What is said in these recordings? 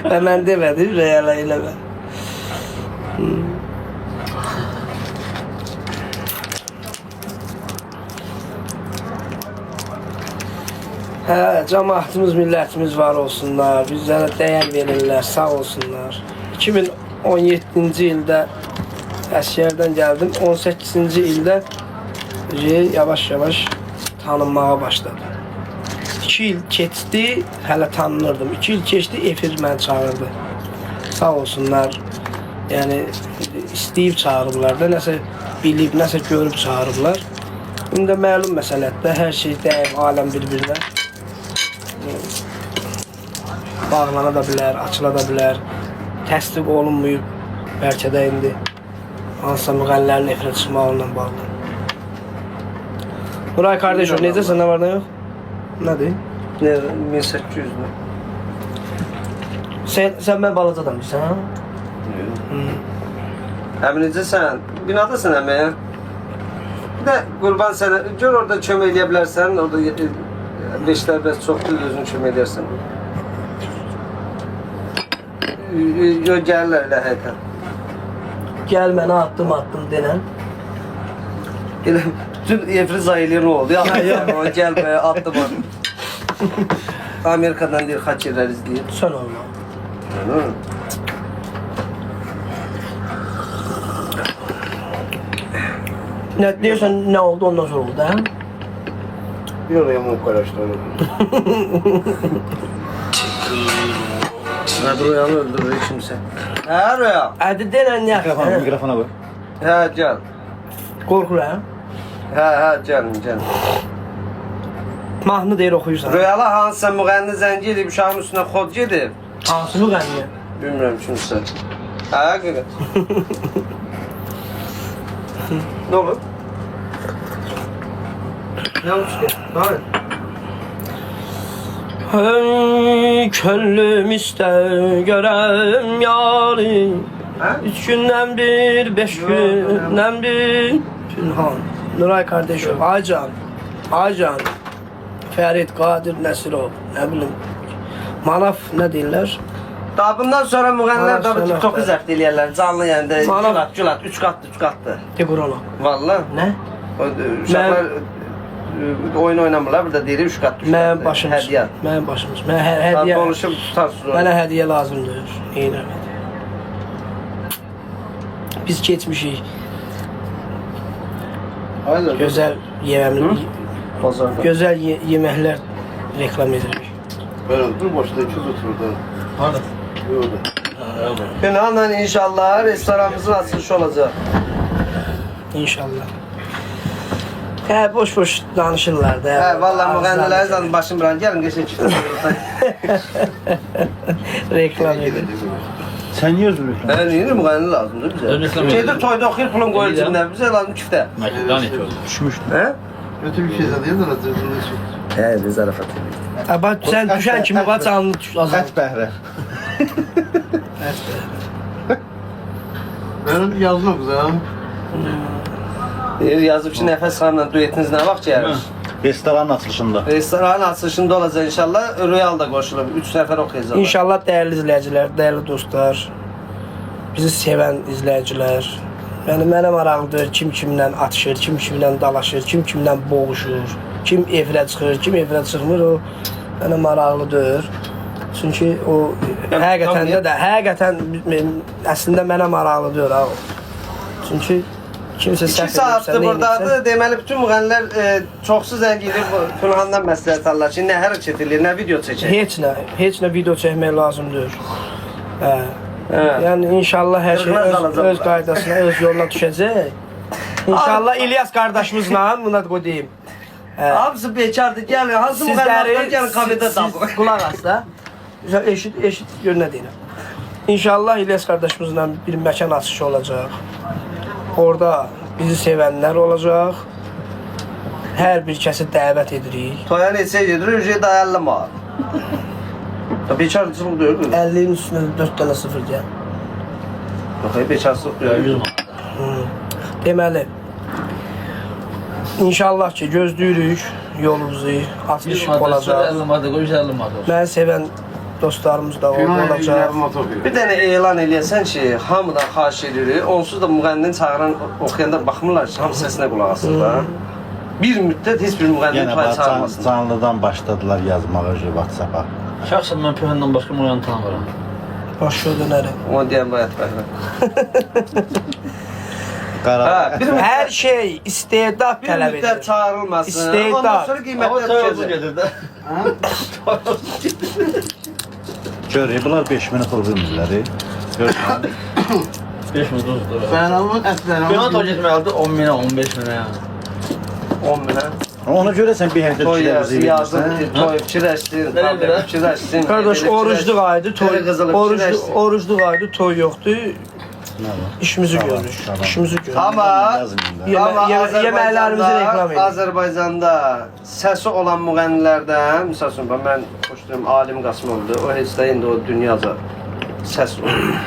Və mən demədim, Rəyala eləmə. Hə, cəmaatımız, millətimiz var olsunlar, bizlərə dəyər verirlər, sağ olsunlar. 2017-ci ildə əsgərdən gəldim, 18-ci ildə yavaş-yavaş tanınmağa başladım. 2 il keçdi, hələ tanınırdım. 2 il keçdi, efir məni çağırdı. Sağ olsunlar, yəni istəyib çağırırlar da, nəsə bilib, nəsə görüb çağırırlar. İndi məlum məsələdir, hər şey dəyib, aləm bir-birinə. Bağlana da bilər, açıla da bilər. Təsdiq olunmayıb, bəlkə də indi hansısa müğənnilərin efirə çıxmağıyla bağlı. Nuray kardeşim, necəsən, nə var, nə yox? Nədir? 1800-dür. Sən mən balaca adamıysan, ha? Əmi necəsən? Binadasın əmi? Bir də qurban sənə, gör orada kömək eləyə bilərsən, orada beşlər bəs çoxdur, özünü kömək eləyərsən. Gəlirlər elə həyətən. Gəl mənə atdım denən. Elə bütün efri zayılır oldu. Ya gəl be, atdım onu. Amerikadan deyir, xakerlər izləyir. Sən olma. Nə deyirsən, nə oldu ondan sonra oldu, hə? Yok yaman karıştırdım. Hə, Rüyanı öldürür kimsə. Hə, Rüya. Ədi denən nə? Mikrofona koy. Hə, gəl. Qorxuram. Hə, gəl. Mahnı deyir oxuyursan. Rüyala hansısa müğənni zəngi edib, uşağın üstünə xod gedib. Hansı müğənniyə? Bilmirəm kimsə. Hə, qıqı. Nə olub? Nə olub? Nə Hey, könlüm ister görem yari. Hə? 3 gündən bir, 5 gündən bir. Pünhan. Nuray kardeşim, Aycan. Fərid, Qadir, Nəsirov, nə bilim. Manaf nə deyirlər? Daha bundan sonra müğənnilər Ha, da sonra TikTok bəli. izət eləyərlər, canlı yəndə. Manaf. Gülat, 3 qatdır. De Qurana. Valla. Nə? Uşaqlar oyun oynamırlar, burada deyir 3 qat. Mənim başımız. Hədiyyə. Mənim başımız. Mən hədiyyə. Konuşub tutarsınız onu. Mənə hədiyyə lazımdır. Eynəm. Biz keçmişik. Aynen. Gözəl yeməklər, Bazarda. gözəl yeməklər reklam edirik. Böyle dur başta 200 oturdu. Harda? Orada. Günahla inşallah restoranımızın açılışı olacaq. İnşallah. Hə, boş danışırlar da. Hə, vallahi müğənnilərin zaten başım buran. Gəlin geçin çıktı. Reklam edir. Sen niye özür dilerim? Hə, niyə müğənni lazımdır bizə? Gedir toyda oxuyur, pulun qoyur cibinə. Bizə lazım küftə. Makeden etiyordu. Düşmüştüm. Hə? Kötü bir şey zaten da zırhını çıktı. Hə, biz zarafat edirik. Aba sən düşən kimi qaç canlı azal. Et behre. Benim yazma kızım. Yazıb ki, Nəfəs xanımla duetiniz nə vaxt gəlir? Restoranın açılışında. Restoranın açılışında olacaq inşallah. Royal da qoşulub. 3 nəfər oxuyacaqlar. İnşallah dəyərli izləyicilər, dəyərli dostlar, bizi sevən izləyicilər. Yəni mənə maraqlıdır kim kimlə atışır, kim kimlə dalaşır, kim kimlə boğuşur, kim efirə çıxır, kim efirə çıxmır, o mənə maraqlıdır. Çünki o həqiqətən əslində mənə maraqlıdır ha. Çünki kimsə 2 səhv saatdır buradadır. Deməli bütün müğənnilər çoxsuz zəng edib Pünhandan məsləhət alırlar ki, nə hərəkət edir, nə video çəkir. Heç nə video çəkmək lazımdır. Hə. Yəni inşallah hər şey öz qaydasına, öz yoluna düşəcək. İnşallah İlyas qardaşımızla buna qoyayım. Hamısı bekardır. Gəlin, hansı müğənnilər gəlin kafedə tapın. Qulaq as da. Eşit gör nə deyirəm. İnşallah İlyas qardaşımızla bir məkan açışı olacaq. Orada bizi sevənlər olacaq. Hər bir kəsi dəvət edirik. Toya neçə gedir? Ücret dayanlama. Bekarçılıq deyil mi? 50-nin üstünə 4 dənə sıfır deyəm. Yox, bekarçılıq deyil. Deməli, inşallah ki, gözləyirik yolumuzu, açılış olacaq. Məni sevən dostlarımız da Final olacaq. yarıma topuyor. Bir dənə elan eləyəsən ki, hamıdan xahiş edirik. Onsuz da müğənninin çağıran oxuyanda baxmırlar ki, hamı səsinə qulaq asırlar. Bir müddət heç bir müğənnini Yenə toya bax çağırmasın. canlıdan başladılar yazmağa WhatsApp-a. Şəxsən mən Pühəndən başqa müğənni tanımıram. Başa dönərəm. Onu deyən bayat bəhlə. Qara. Bir Hər şey istedad bir tələb müddət edir. çağırılmasın. İstedad. Ondan sonra qiymətlər düşəcək. gedir də. Görək, bunlar 5000 pul vermirlər. Görsən. 5 min düzdür. Bəyanamın əslərini. Pühən toy getməlidir 10 minə, 15 minə. 10 minə. Ona görə sən bir həftə Toy fikirləşirsən. yazın, toy fikirləşsin, Nədən belə? fikirləşsin. Qardaş, orucluq aydı, toy. Tele qızılı fikirləşsin. Orucluq aydı, toy yoxdur. İşimizi görürük. Tamam. İşimizi görürük. Amma Yeməklərimizi reklam edirik. Azərbaycanda səsi olan müğənnilərdən, məsəl üçün mən xoşlayıram Alim Qasımovdur. O heç də indi o dünyaca səs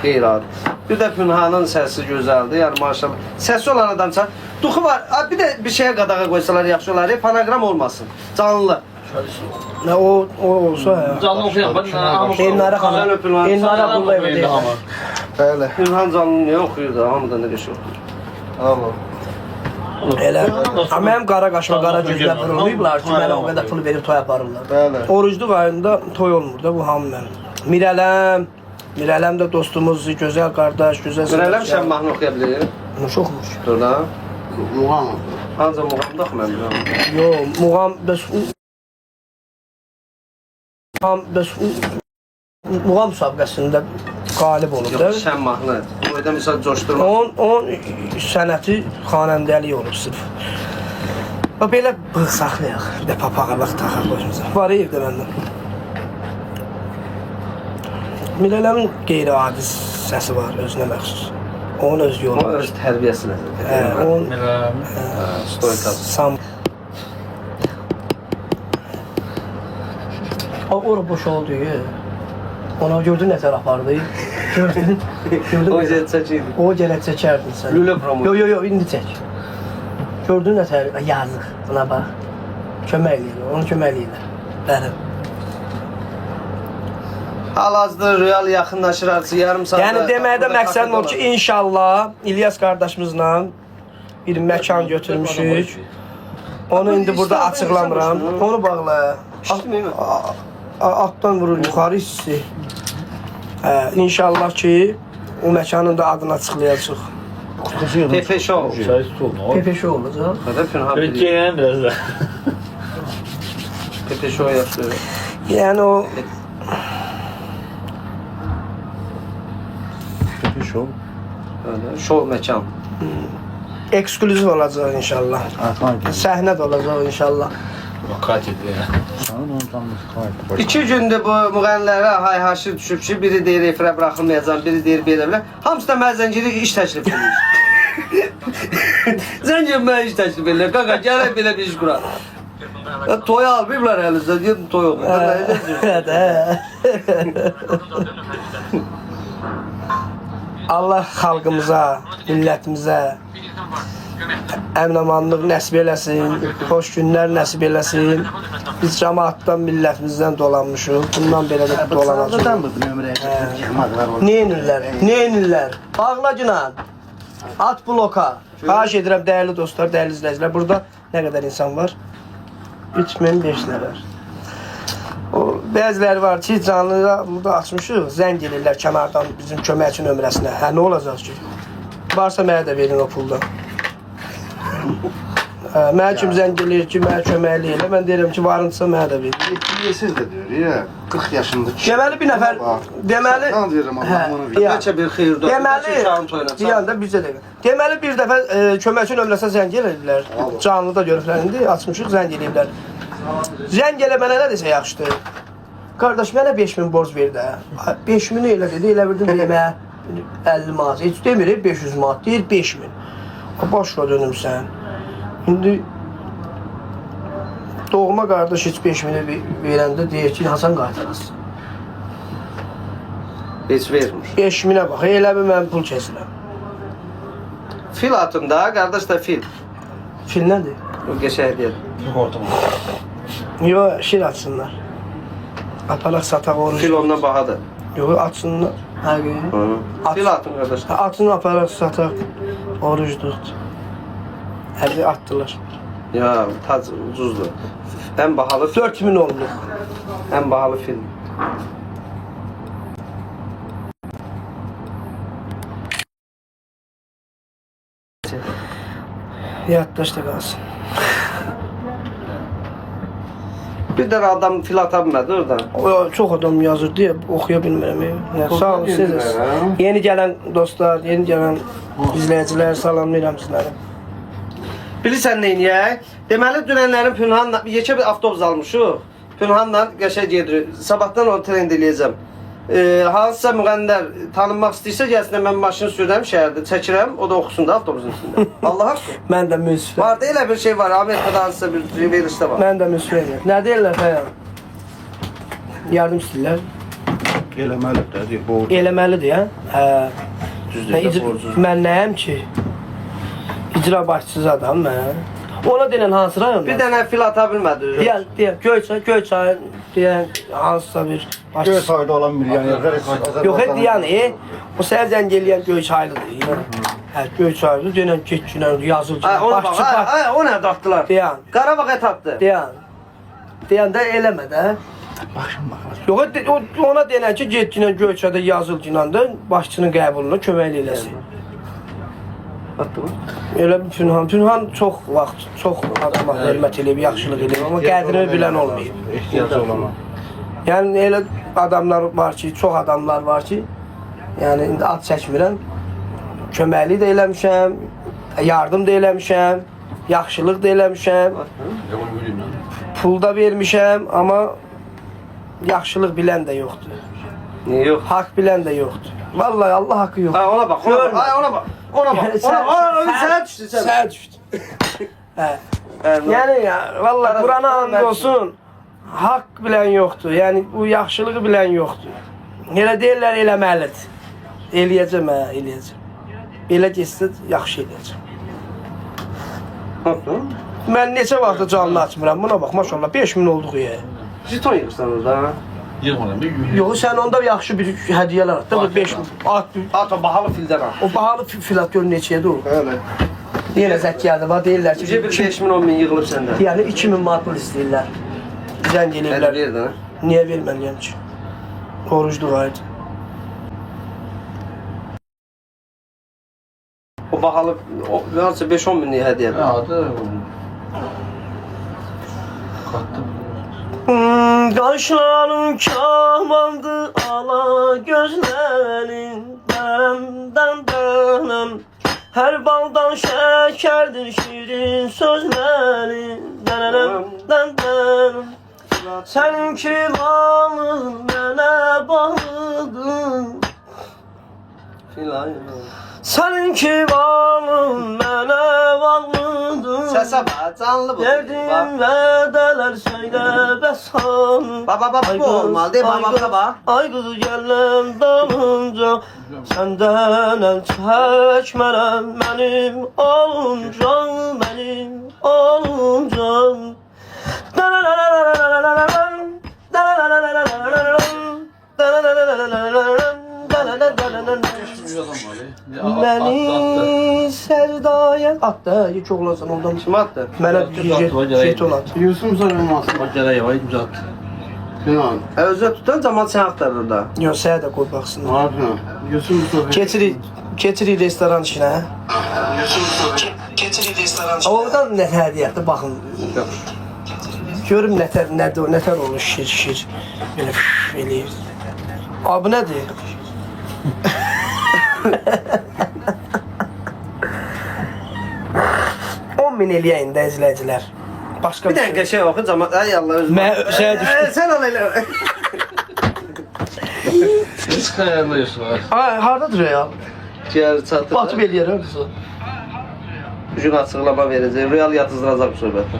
qeyri-adi. Bir də Pünhanın səsi gözəldir. Yəni maşallah. Səsi olan adam çağır. Duxu var. Bir də bir şeyə qadağa qoysalar yaxşı olar. Fonoqram olmasın. Canlı. Nə o olsa ya. Canlı oxuyan bax. Elnara xanım. Elnara Qullayev deyir. Bəli. Pünhan canlı niyə oxuyur da? Hamıdan nə qəşəng oxuyur. Allah. Elə. Amma mənim qara qaşıma, qara gözlə vurulmayıblar ki, mənə o qədər pul verib toy aparırlar. Bəli. Orucluq ayında toy olmur da bu hamı mənim. Mirələm də dostumuz, gözəl qardaş, gözəl Mirələm sən mahnı oxuya bilir. Nuş oxumuş. Dur da. Muğam. Ancaq muğamda oxu mən bilirəm. Yo, muğam bəs muğam müsabiqəsində qalib olub da. Yox, sən mahnı. Boyda misal coşdurma. Onun sənəti xanəndəlik olub sırf. Bax belə bığ saxlayaq, bir də papağalıq taxaq başımıza. Var evdə məndə. Mirələmin qeyri-adi səsi var, özünə məxsus. Onun öz yolu O var. öz tərbiyəsinə. Onun Stoykası. sam. Ora boş oldu ya. Ona gördün nə tərəf apardı? Gördün? Gördün? O yüzden çəkiydi. O gələ çəkərdin sən. Lülə promo. Yo, indi çək. Gördün nə tərəf? Yazıq. Buna bax. Kömək eləyir, onu kömək eləyir. Bəli. Hal-hazırda real yaxınlaşır artıq yarım saat. Yəni deməkdə məqsədim odur ki, inşallah İlyas qardaşımızla bir məkan götürmüşük. Onu indi burada açıqlamıram. Onu bağla. Altdan vurur yuxarı hissi. İnşallah ki, o məkanın da adını açıqlayacaq. Pepe Show. Çay tutulma. Pepe Show olacaq. Hadi Pünhan bilir. Gələn biraz da. Pepe Show yapıyor. Yəni o Show. Öyle. Show mekan. eksklüziv olacaq inşallah. Səhnə də olacaq inşallah. Vakat edir ya. Sana onu tanımış. 2 gündür bu müğənnilərə hay-haşır düşüb ki, biri deyir efirə buraxılmayacaq, biri deyir belə-belə. Hamısı da mənə zənciri iş təklif edir. Zəncir mənə iş təklif edirlər. Qaqa, gələk belə bir iş quraq. Toy almayıblar əlinizdə, deyir toy olmur. Allah xalqımıza, millətimizə əmin-amanlıq nəsib eləsin, xoş günlər nəsib eləsin. Biz cəmaatdan, millətimizdən dolanmışıq. Bundan belə də dolanacaq. Neynirlər? Bağla günah. At bloka. Xahiş edirəm, dəyərli dostlar, dəyərli izləyicilər. Burada nə qədər insan var? 3005 nəfər. Bəziləri var ki, canlıda burada açmışıq, zəng edirlər kənardan bizim köməkçi nömrəsinə. Hə, nə olacaq ki? Varsa mənə də verin o puldan. Mənə kim zəng edir ki, mənə köməkli elə, mən deyirəm ki, varınsa mənə də verin. Yetsiz de diyor ya, 40 yaşında kişi. Deməli bir nəfər, deməli... Kan verirəm, Allah onu verir. Neçə bir xeyir dörd. Deməli, deyəndə bizə də deməli bir dəfə köməkçi nömrəsinə zəng edirlər. Canlıda görüblər indi, açmışıq, zəng edirlər. Zəng elə mənə nə desə yaxşıdır. Qardaş, mənə 5000 borc ver də. 5000-i elə dedi, elə verdim demə 50 manat. Heç demir, 500 manat, deyir 5000. Başla dönüm sən. İndi doğma qardaş heç 5000-i verəndə deyir ki, Hasan qaytarasın. Heç vermir. 5000-ə bax, elə bir mən pul kəsiləm. Fil atım da, qardaş da fil. Fil nədir? O qəşəng deyil. Yox, şir açsınlar. Aparaq sataq oruç. Fil ondan bahadır. Yox, açsınlar. Hər gün. Hı. Fil atın qardaş. Atını aparaq sataq oruç tut. Hələ atdılar. Ya tac ucuzdur. En bahalı fil. 4000 oldu. En bahalı fil. Yaddaşda qalsın. Bir de adam fil ata bilmədi orada. O çox adam yazır deyə oxuya bilmirəm. Yəni sağ olun siz. bilmirəm. Yeni gələn dostlar, yeni gələn izləyicilər salamlayıram sizləri. Bilirsən nə edək? Deməli dünənlərin Pünhanla yekə bir avtobus almışıq. Pünhanla qəşəng gedirik. Sabahdan onu trend eləyəcəm. Hansısa müğənnilər tanınmaq istəyirsə gəlsin mən maşın sürürəm şəhərdə, çəkirəm, o da oxusun da avtobusun içində. Allah haqqı. Mən də müsfə. Var da elə bir şey var, Amerikada hansısa bir verilişdə var. Mən də müsfəyəm. Nə deyirlər xəyal? Yardım istəyirlər. Eləməlidir də, deyir, bu Eləməlidir ya. Hə. Düzdür, borcuz. Mən nəyəm ki? İcra başçısı adam mən. Ona denən hansı rayonda? Bir dənə fil ata bilmədi. Deyən, Göyçay deyən hansısa bir göz başçısı. sayda olan milyonerlər Yox, deyən, o səhər zəng eləyən Göyçaylıdır. Hə, Göyçaylı denən keçinən yazılır. Ay, ona bax, ay, o nə datdılar? Deyən, Qarabağ et attı. deyən də eləmə də. Yox, ona denən ki, getginən Göyçayda yazılcıyla da başçının qəbuluna kömək eləsin. Atdı mı? Elə bir Pünhan çox vaxt, çox adama hörmət eləyib, yaxşılıq eləyib, amma qədrini bilən olmayıb. ehtiyacı olana. Yəni elə adamlar var ki, çox adamlar var ki, yəni indi ad çəkmirəm, köməklik də eləmişəm, yardım da eləmişəm, yaxşılıq da eləmişəm, pul da vermişəm, amma yaxşılıq bilən də yoxdur. Niyə yox? Haqq bilən də yoxdur. Vallahi Allah haqqı yoxdur. Ha, ona bax, ona bax. Ay, ona bax. Ona bax. Sənə düşdü, sən. Sənə düşdü. Hə. Yəni, Yəni ya, vallahi Qurana and olsun, haqq bilən yoxdur. Yəni bu yaxşılığı bilən yoxdur. Elə deyirlər eləməlidir. Eləyəcəm, eləyəcəm. Belə getsə yaxşı eləyəcəm. Mən neçə vaxtdır canlı açmıram. Buna bax, maşallah 5000 olduq ya. Jiton yığırsan orada. Yığmıram bir Yox, sən onda yaxşı bir hədiyyələr at da bu 5000. At o bahalı fildən al. O bahalı filat gör neçədir o. Bəli. Yenə zəkkiyadır var, deyirlər Bizə bir ki, 5000 10.000 yığılıb səndə. yəni 2000 manat pul istəyirlər. Zəng Elə eləyirlər. ver də. Niyə verməliyəm ki? Orucluq aydı. O bahalı, o varsa 5-10 minlik hədiyyə. adı Qattım. Qaşların kamandı ala gözlərin dəm. Hər baldan şəkərdir şirin sözlərin dəm. Sənin ki balın mənə bağlıdır. Sənin ki balın mənə bağlıdır. Səsə bax, canlı bu. Verdim vədələr söylə bəsan. Baba bu olmalı, de baba bax. Ay qız gələn dalınca səndən əl çəkmərəm. Mənim oluncan, mənim oluncan. Məni sərdaya atdı, yük oğlansan ondan. Kim attı? Mənə jet olan. Yusuf sorulmaz. O gələk var, imza at. Sinan. Özə tutan zaman sən axtarır da. Yox, sənə də qoy baxsın. Abi. Yusuf sorulmaz. Keçirik restoran işinə. Keçirik restoran işinə. Oradan nətər deyəkdə baxın. Görüm nətər olur şir. Belə eləyir. Abi nədir? $10.000 eləyəyin də izləyicilər. Başqa Bir dəqiqə şey oxu, zaman, ay Allah özüm. Şeyə düşdü. Sən al elə. Siz xəyirləyirsiniz. Ay, hardadır ya? Gəl çatır. Batıb eləyərəm qızı. Bugün açıqlama verəcək, real yatızdıracaq bu söhbəti.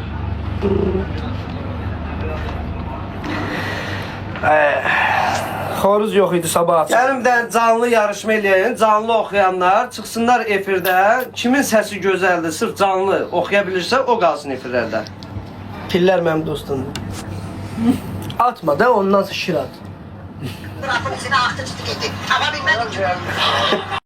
Xoruz yox idi sabah açıq. Gəlin bir dənə canlı yarışma eləyən, canlı oxuyanlar çıxsınlar efirdə. Kimin səsi gözəldir, sırf canlı oxuya bilirsə o qalsın efirlərdə. Pillər mənim dostumdur. Atma da ondan sonra şir at. Tarafın içine aktı gitti. Ama bilmedim ki.